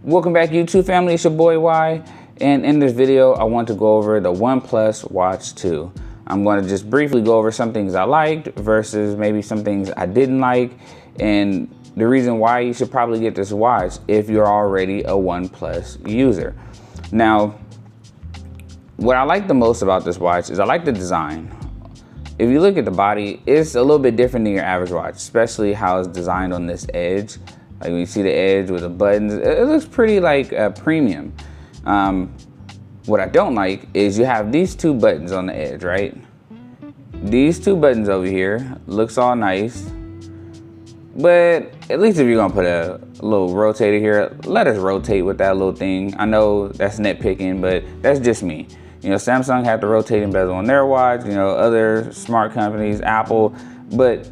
Welcome back, YouTube family. It's your boy Y, and in this video I want to go over the Oneplus Watch 2. I'm going to just briefly go over some things I liked versus maybe some things I didn't like, and the reason why you should probably get this watch if you're already a Oneplus user. Now, what I like the most about this watch is I like the design. If you look at the body, it's a little bit different than your average watch, especially how it's designed on this edge. Like when you see the edge with the buttons, it looks pretty like premium. What I don't like is you have these two buttons on the edge, right? These two buttons over here looks all nice, but at least if you're gonna put a little rotator here, let us rotate with that little thing. I know that's nitpicking, but that's just me. You know, Samsung had the rotating bezel on their watch, you know, other smart companies, Apple, but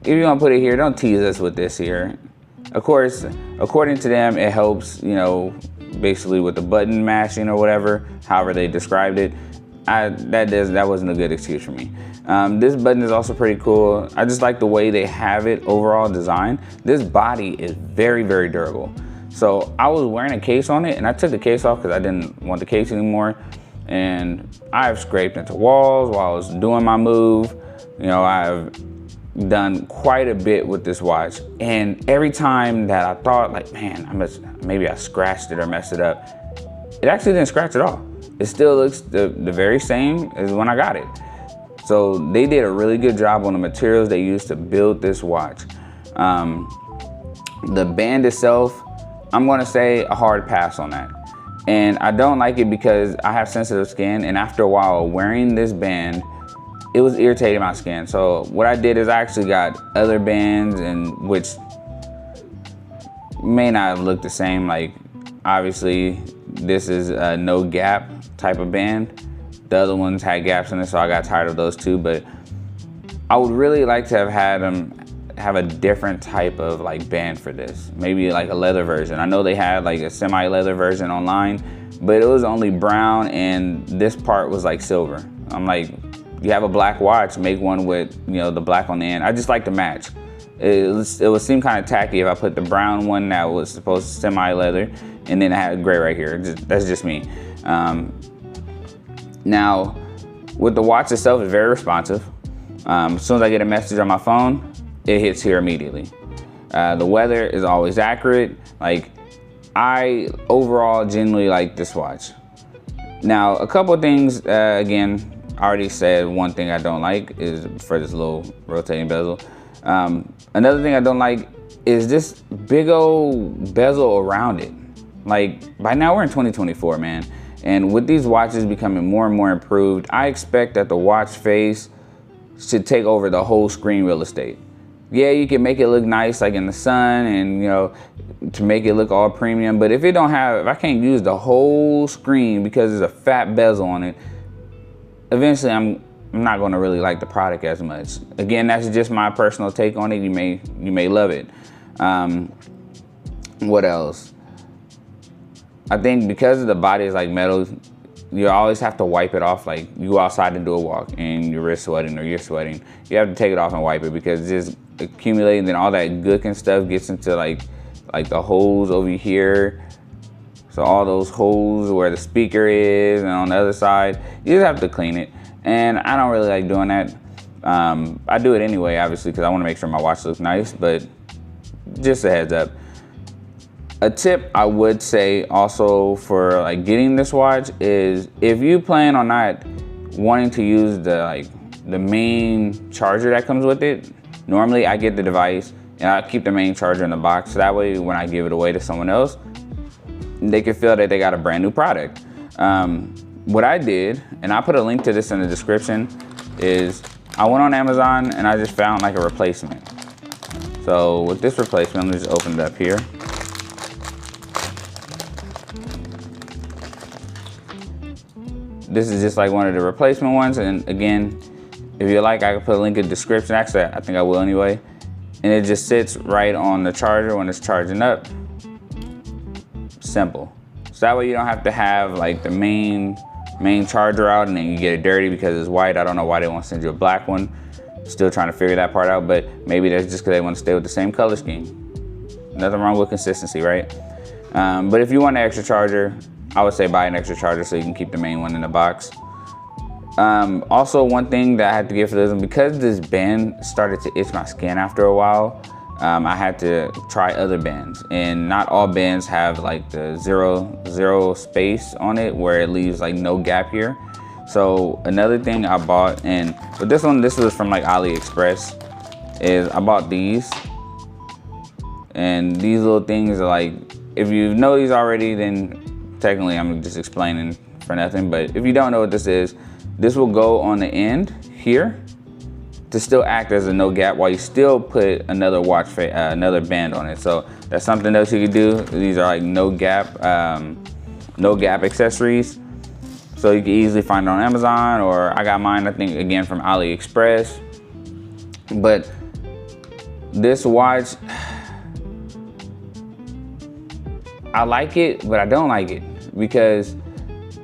if you're gonna put it here, don't tease us with this here. Of course, according to them, it helps, you know, basically with the button mashing or whatever, however they described it. That wasn't a good excuse for me. This button is also pretty cool. I just like the way they have it overall design. This body is very, very durable. So I was wearing a case on it and I took the case off because I didn't want the case anymore. And I've scraped into walls while I was doing my move. You know, I've done quite a bit with this watch, and every time that I thought like, man, maybe I scratched it or messed it up, it actually didn't scratch at all. It still looks the very same as when I got it. So they did a really good job on the materials they used to build this watch. The band itself, I'm gonna say a hard pass on that. And I don't like it because I have sensitive skin, and after a while wearing this band, it was irritating my skin. So what I did is I actually got other bands, and which may not look the same. Like obviously this is a no gap type of band. The other ones had gaps in it, so I got tired of those too. But I would really like to have had them have a different type of like band for this. Maybe like a leather version. I know they had like a semi-leather version online, but it was only brown and this part was like silver. I'm like, you have a black watch, make one with, you know, the black on the end. I just like to match. It would seem kind of tacky if I put the brown one that was supposed to semi-leather and then I had gray right here. That's just me. Now, with the watch itself, it's very responsive. As soon as I get a message on my phone, it hits here immediately. The weather is always accurate. Like, I overall genuinely like this watch. Now, a couple of things, again, I already said one thing I don't like is for this little rotating bezel. Another thing I don't like is this big old bezel around it. Like, by now we're in 2024, man. And with these watches becoming more and more improved, I expect that the watch face should take over the whole screen real estate. Yeah, you can make it look nice like in the sun and, you know, to make it look all premium. But if I can't use the whole screen because there's a fat bezel on it, eventually I'm not going to really like the product as much. Again, that's just my personal take on it. You may love it. What else? I think because the body is like metal, you always have to wipe it off. Like you go outside and do a walk and your wrist sweating or you're sweating, you have to take it off and wipe it because it's just accumulating. Then all that gook and stuff gets into like the holes over here. So all those holes where the speaker is and on the other side, you just have to clean it. And I don't really like doing that. I do it anyway, obviously, because I want to make sure my watch looks nice, but just a heads up. A tip I would say also for like getting this watch is if you plan on not wanting to use the main charger that comes with it, normally I get the device and I keep the main charger in the box. So that way when I give it away to someone else, they can feel that they got a brand new product. What I did, and I put a link to this in the description, is I went on Amazon and I just found like a replacement. So with this replacement, let me just open it up here. This is just like one of the replacement ones. And again, if you like, I can put a link in the description. Actually, I think I will anyway. And it just sits right on the charger when it's charging up. Simple. So that way you don't have to have like the main charger out and then you get it dirty because it's white. I don't know why they want to send you a black one. Still trying to figure that part out, but maybe that's just because they want to stay with the same color scheme. Nothing wrong with consistency, right? But if you want an extra charger, I would say buy an extra charger so you can keep the main one in the box. Also, one thing that I had to get for this one, because this band started to itch my skin after a while, I had to try other bands, and not all bands have like the zero space on it where it leaves like no gap here. So another thing I bought, and but this was from like AliExpress, is I bought these. And these little things are like, if you know these already, then technically I'm just explaining for nothing. But if you don't know what this will go on the end here to still act as a no gap while you still put another another band on it. So that's something else you could do. These are like no gap accessories. So you can easily find it on Amazon, or I got mine, I think, again, from AliExpress. But this watch, I like it, but I don't like it, because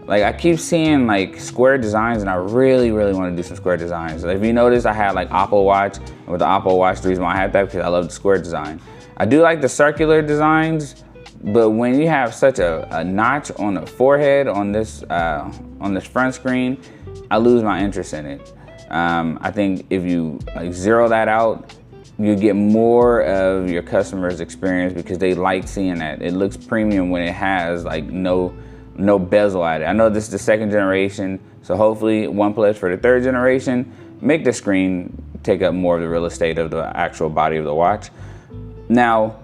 like I keep seeing like square designs, and I really want to do some square designs. If you notice, I had like Apple Watch, and with the Apple Watch, the reason why I had that, because I love the square design. I do like the circular designs, but when you have such a notch on the forehead on this front screen, I lose my interest in it. I think if you like zero that out, you get more of your customers' experience, because they like seeing that. It looks premium when it has like no bezel at it. I know this is the 2nd generation, so hopefully OnePlus for the 3rd generation make the screen take up more of the real estate of the actual body of the watch. Now,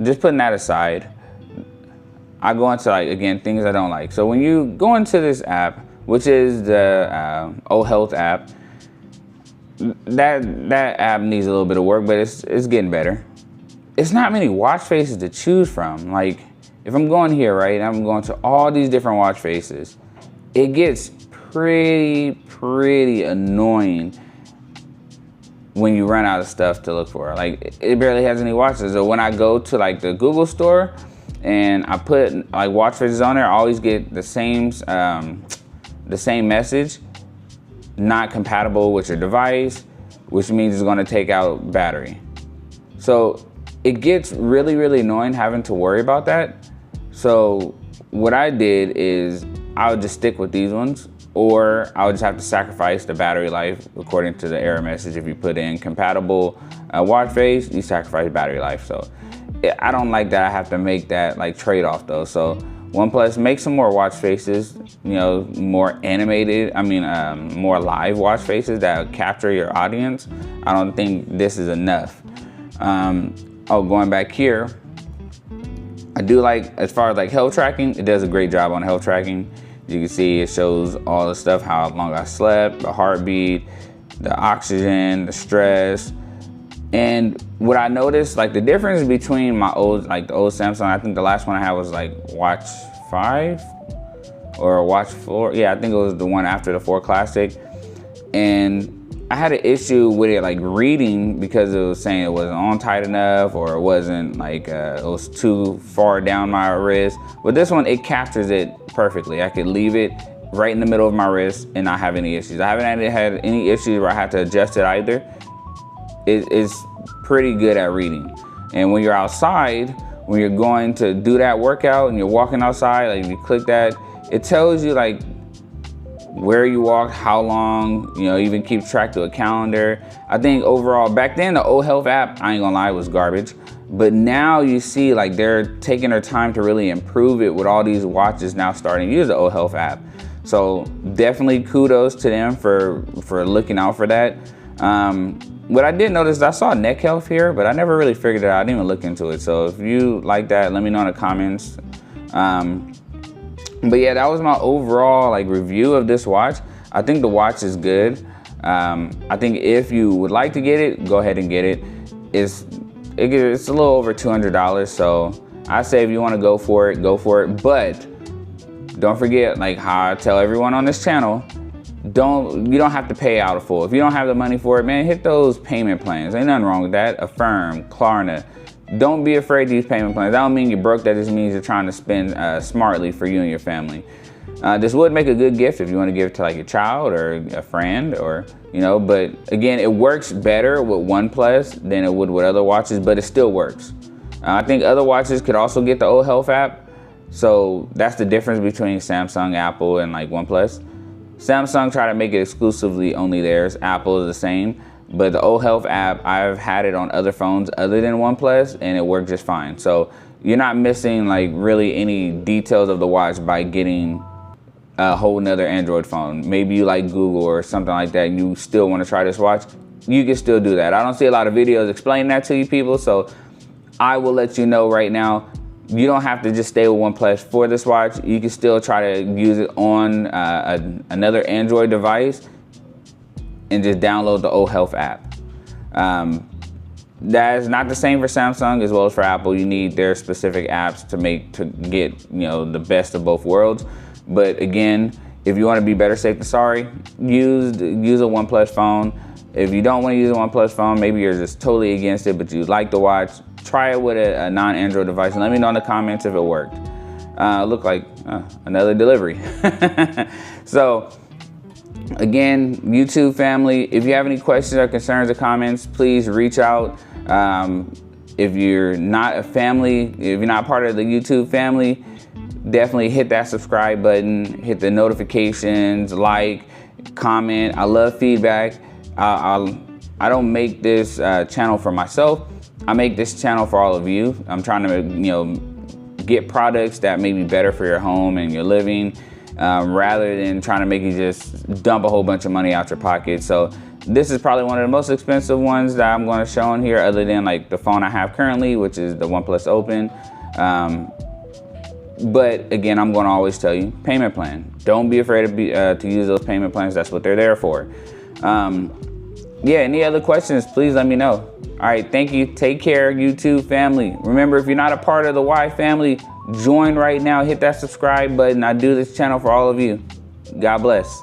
just putting that aside, I go into like, again, things I don't like. So when you go into this app, which is the O Health app, that app needs a little bit of work, but it's getting better. It's not many watch faces to choose from. Like, if I'm going here, right, and I'm going to all these different watch faces, it gets pretty annoying when you run out of stuff to look for. Like, it barely has any watches. So when I go to like the Google store and I put like watch faces on there, I always get the same message: not compatible with your device, which means it's going to take out battery. So it gets really annoying having to worry about that. So what I did is I would just stick with these ones, or I would just have to sacrifice the battery life according to the error message. If you put in compatible watch face, you sacrifice battery life. So I don't like that I have to make that like trade-off though. So OnePlus, make some more watch faces, you know, more animated, more live watch faces that capture your audience. I don't think this is enough. Going back here, I do like, as far as like health tracking, it does a great job on health tracking. You can see it shows all the stuff, how long I slept, the heartbeat, the oxygen, the stress. And what I noticed, like the difference between my old, like the old Samsung, I think the last one I had was like Watch 5 or Watch 4. Yeah, I think it was the one after the 4 Classic. And I had an issue with it like reading, because it was saying it wasn't on tight enough, or it wasn't like, it was too far down my wrist. But this one, it captures it perfectly. I could leave it right in the middle of my wrist and not have any issues. I haven't had any issues where I had to adjust it either. It's pretty good at reading. And when you're outside, when you're going to do that workout and you're walking outside, like if you click that, it tells you like where you walked, how long, you know, even keep track to a calendar. I think overall, back then the O Health app, I ain't gonna lie, was garbage. But now you see like they're taking their time to really improve it with all these watches now starting to use the O Health app. So definitely kudos to them for looking out for that. What I did notice, I saw neck health here, but I never really figured it out. I didn't even look into it. So if you like that, let me know in the comments. But yeah, that was my overall like review of this watch. I think the watch is good. I think if you would like to get it, go ahead and get it. It's a little over $200. So I say if you want to go for it, go for it. But don't forget, like how I tell everyone on this channel, you don't have to pay out a full. If you don't have the money for it, man, hit those payment plans. Ain't nothing wrong with that. Affirm, Klarna. Don't be afraid to use payment plans. That don't mean you're broke. That just means you're trying to spend smartly for you and your family. This would make a good gift if you want to give it to like a child or a friend, or you know. But again, it works better with OnePlus than it would with other watches, but it still works. I think other watches could also get the O Health app. So that's the difference between Samsung, Apple, and like OnePlus. Samsung try to make it exclusively only theirs. Apple is the same. But the O Health app, I've had it on other phones other than OnePlus, and it worked just fine. So you're not missing like really any details of the watch by getting a whole nother Android phone. Maybe you like Google or something like that and you still want to try this watch, you can still do that. I don't see a lot of videos explaining that to you people, so I will let you know right now, you don't have to just stay with OnePlus for this watch. You can still try to use it on another Android device and just download the O Health app. That is not the same for Samsung as well as for Apple. You need their specific apps to get the best of both worlds. But again, if you want to be better safe than sorry, use a OnePlus phone. If you don't want to use a OnePlus phone, maybe you're just totally against it, but you like the watch, try it with a non-Android device and let me know in the comments if it worked. Looked like another delivery. So again, YouTube family, if you have any questions or concerns or comments, please reach out. If you're not a family, if you're not part of the YouTube family, definitely hit that subscribe button, hit the notifications, like, comment. I love feedback. I don't make this channel for myself. I make this channel for all of you. I'm trying to get products that may be better for your home and your living, rather than trying to make you just dump a whole bunch of money out your pocket. So this is probably one of the most expensive ones that I'm going to show in here, other than like the phone I have currently, which is the OnePlus Open. But again, I'm going to always tell you, payment plan. Don't be afraid to use those payment plans. That's what they're there for. Yeah, any other questions, please let me know. All right, thank you. Take care, YouTube family. Remember, if you're not a part of the Y family, join right now. Hit that subscribe button. I do this channel for all of you. God bless.